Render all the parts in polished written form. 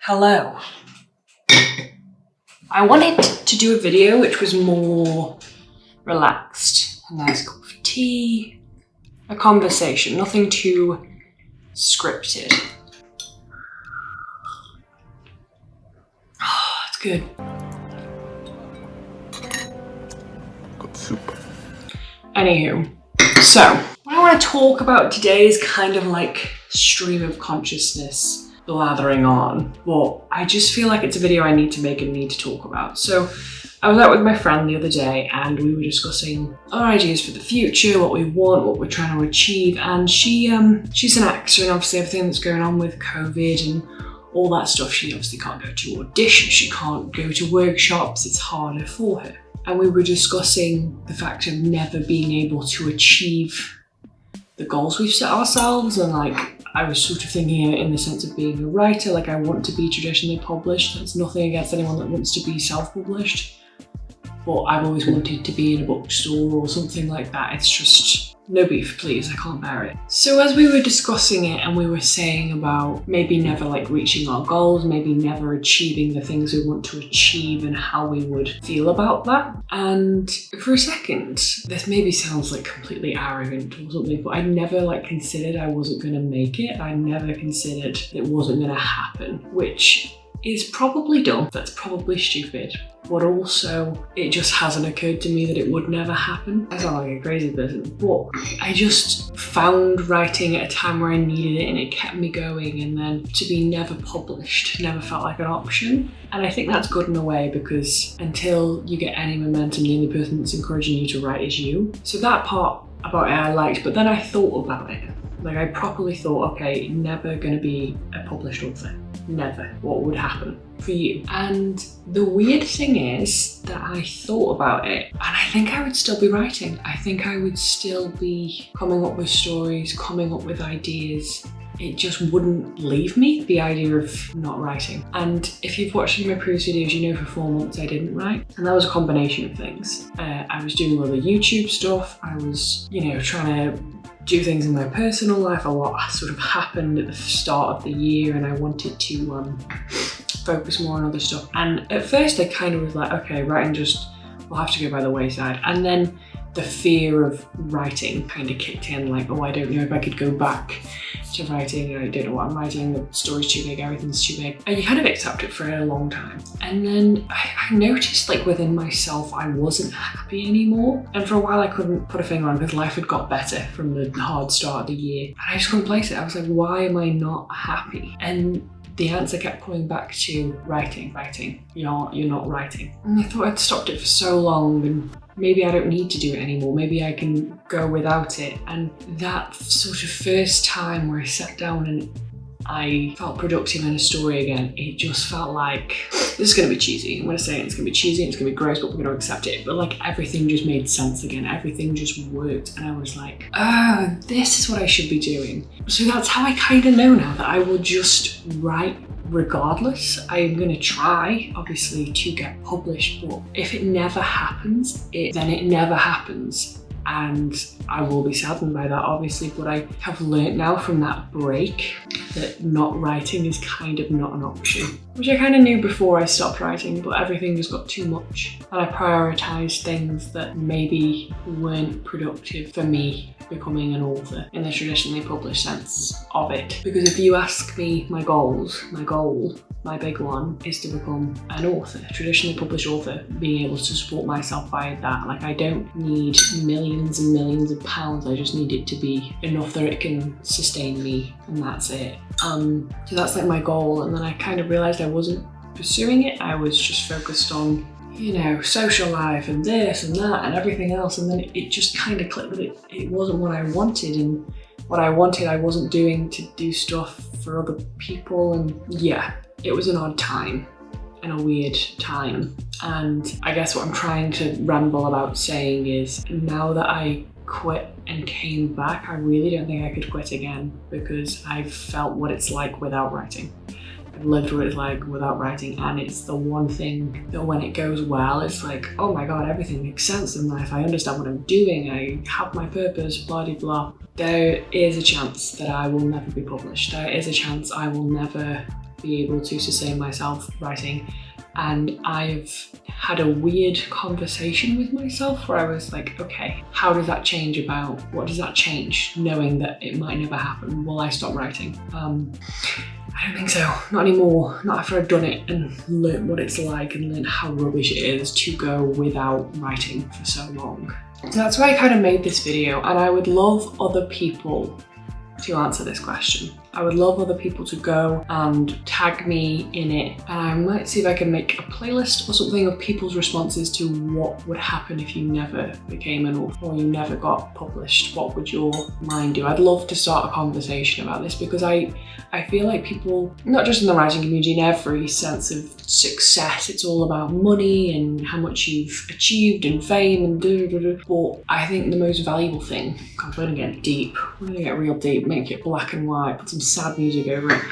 Hello. I wanted to do a video which was more relaxed. A nice cup of tea, a conversation, nothing too scripted. Oh, it's good. Got soup. Anywho, so what I want to talk about today is kind of like stream of consciousness blathering on, but I just feel like it's a video I need to make and need to talk about. So I was out with my friend the other day and we were discussing our ideas for the future, what we want, what we're trying to achieve, and she's an actor, and obviously everything that's going on with COVID and all that stuff, she obviously can't go to auditions, she can't go to workshops, it's harder for her. And we were discussing the fact of never being able to achieve the goals we've set ourselves, and like I was sort of thinking it in the sense of being a writer, like I want to be traditionally published. That's nothing against anyone that wants to be self-published, but I've always wanted to be in a bookstore or something like that. It's just no beef, please, I can't bear it. So as we were discussing it and we were saying about maybe never like reaching our goals, maybe never achieving the things we want to achieve and how we would feel about that. And for a second, this maybe sounds like completely arrogant or something, but I never like considered I wasn't gonna make it. I never considered it wasn't gonna happen, which is probably dumb, that's probably stupid, but also it just hasn't occurred to me that it would never happen. I sound like a crazy person, but I just found writing at a time where I needed it and it kept me going, and then to be never published never felt like an option. And I think that's good in a way, because until you get any momentum, the only person that's encouraging you to write is you. So that part about it I liked, but then I thought about it. Like I properly thought, okay, never gonna be a published author. Never. What would happen for you? And the weird thing is that I thought about it and I think I would still be writing. I think I would still be coming up with stories, coming up with ideas. It just wouldn't leave me, the idea of not writing. And if you've watched my previous videos, you know for 4 months I didn't write. And that was a combination of things. I was doing all the YouTube stuff. I was, trying to do things in my personal life. A lot sort of happened at the start of the year and I wanted to focus more on other stuff. And at first I kind of was like, okay, writing just will have to go by the wayside. And then the fear of writing kind of kicked in, like, oh, I don't know if I could go back to writing, I don't know what I'm writing, the story's too big, everything's too big. And you kind of accept it for a long time. And then I noticed like within myself, I wasn't happy anymore. And for a while I couldn't put a finger on it because life had got better from the hard start of the year. And I just couldn't place it. I was like, why am I not happy? And the answer kept coming back to writing. You're not writing. And I thought I'd stopped it for so long and maybe I don't need to do it anymore. Maybe I can go without it. And that sort of first time where I sat down and I felt productive in a story again, it just felt like, this is gonna be cheesy. I'm gonna say it, it's gonna be cheesy, it's gonna be gross, but we're gonna accept it. But like everything just made sense again. Everything just worked. And I was like, oh, this is what I should be doing. So that's how I kind of know now that I will just write regardless. I'm gonna try, obviously, to get published, but if it never happens, then it never happens. And I will be saddened by that, obviously, but I have learnt now from that break that not writing is kind of not an option, which I kind of knew before I stopped writing, but everything just got too much. And I prioritised things that maybe weren't productive for me becoming an author in the traditionally published sense of it. Because if you ask me my goal, my big one is to become an author, a traditionally published author, being able to support myself by that. Like I don't need millions and millions of pounds, I just need it to be enough that it can sustain me, and that's it. So that's like my goal. And then I kind of realised I wasn't pursuing it, I was just focused on social life and this and that and everything else, and then it just kind of clicked that it wasn't what I wanted, and what I wanted I wasn't doing to do stuff for other people. And yeah, it was an odd time and a weird time. And I guess what I'm trying to ramble about saying is, now that I quit and came back, I really don't think I could quit again, because I've felt what it's like without writing. I've lived what it's like without writing, and it's the one thing that when it goes well, it's like, oh my god, everything makes sense in life. I understand what I'm doing. I have my purpose, blah, blah, blah. There is a chance that I will never be published. There is a chance I will never be able to sustain myself writing. And I've had a weird conversation with myself where I was like, okay, how does that change about, what does that change knowing that it might never happen? Will I stop writing? I don't think so, not anymore. Not after I've done it and learned what it's like and learned how rubbish it is to go without writing for so long. So that's why I kind of made this video, and I would love other people to answer this question. I would love other people to go and tag me in it, and I might see if I can make a playlist or something of people's responses to what would happen if you never became an author or you never got published. What would your mind do? I'd love to start a conversation about this because I feel like people, not just in the writing community, in every sense of success, it's all about money and how much you've achieved and fame and but I think the most valuable thing, God, we're gonna get deep, we're gonna get real deep, make it black and white, put some sad music over it.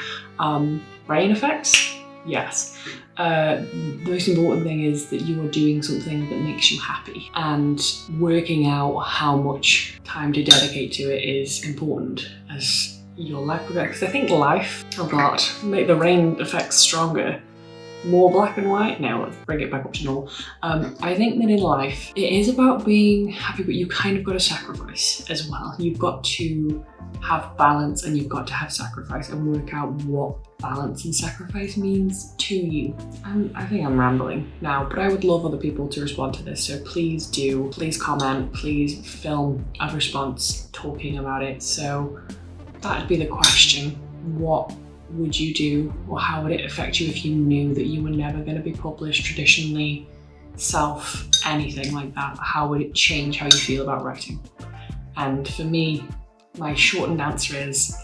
Brain effects? Yes. The most important thing is that you are doing something that makes you happy, and working out how much time to dedicate to it is important as your life progresses. Because I think life, oh God, make the brain effects stronger. More black and white? Now let's bring it back up to normal. I think that in life, it is about being happy, but you kind of got to sacrifice as well. You've got to have balance and you've got to have sacrifice and work out what balance and sacrifice means to you. I think I'm rambling now, but I would love other people to respond to this. So please do, please comment, please film a response talking about it. So that'd be the question. What would you do, or how would it affect you if you knew that you were never going to be published traditionally, anything like that? How would it change how you feel about writing? And for me, my shortened answer is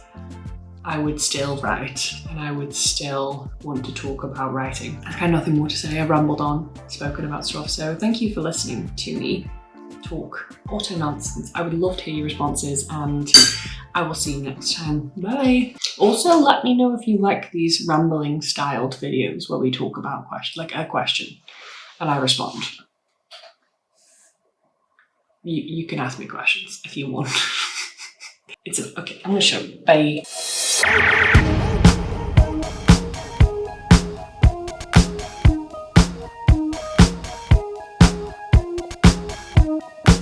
I would still write and I would still want to talk about writing. I have nothing more to say. I've rambled on, spoken about stuff, so thank you for listening to me talk utter nonsense. I would love to hear your responses, and I will see you next time. Bye. Also, let me know if you like these rambling styled videos where we talk about a question and I respond. You can ask me questions if you want. Okay, I'm gonna show you. Bye.